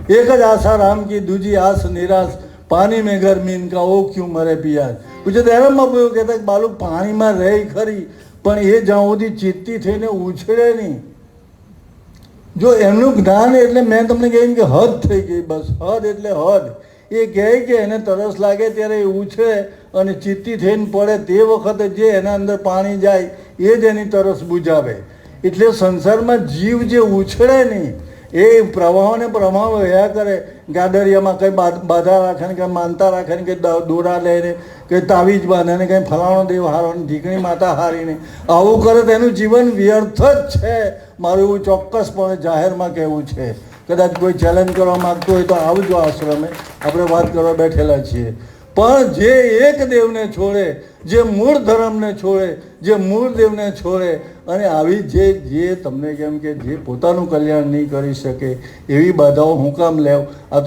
एक ज आशा राम की दूजी आस निराश पानी में गर्मी इनका ओ क्यों मरे पियास। પૂછે ધર્મમાં એવું કહેતા કે બાળક પાણીમાં રહે ખરી પણ એ જ્યાં સુધી ચેતતી થઈને ઉછળે નહીં. જો એમનું જ્ઞાન એટલે મેં તમને કહ્યું કે હદ થઈ ગઈ, બસ હદ એટલે હદ. એ કહે કે એને તરસ લાગે ત્યારે એ ઉછળે અને ચીત્તી થઈને પડે તે વખતે જે એના અંદર પાણી જાય એ જ એની તરસ બુજાવે. એટલે સંસારમાં જીવ જે ઉછળે નહીં એ પ્રવાહોને પ્રવાહ વહ્યા કરે. ગાડરિયામાં કંઈ બાધા રાખે ને કંઈ માનતા રાખે ને કંઈ દોરા લઈને કંઈ તાવીજ બાંધે ને કંઈ ફલાણો દેવ હારો ને ઢીકણી માતા હારીને આવું કરે તો એનું જીવન વ્યર્થ જ છે. મારું એવું ચોક્કસપણે જાહેરમાં કહેવું છે. કદાચ કોઈ ચેલેન્જ કરવા માગતું હોય તો આવજો આશ્રમે, આપણે વાત કરવા બેઠેલા છીએ. પણ જે એક દેવને છોડે, જે મૂળ ધર્મને છોડે, જે મૂળ દેવને છોડે અને આવી જે તમને કેમ કે જે પોતાનું કલ્યાણ નહીં કરી શકે એવી બાધાઓ હું કામ લેવ. આ તો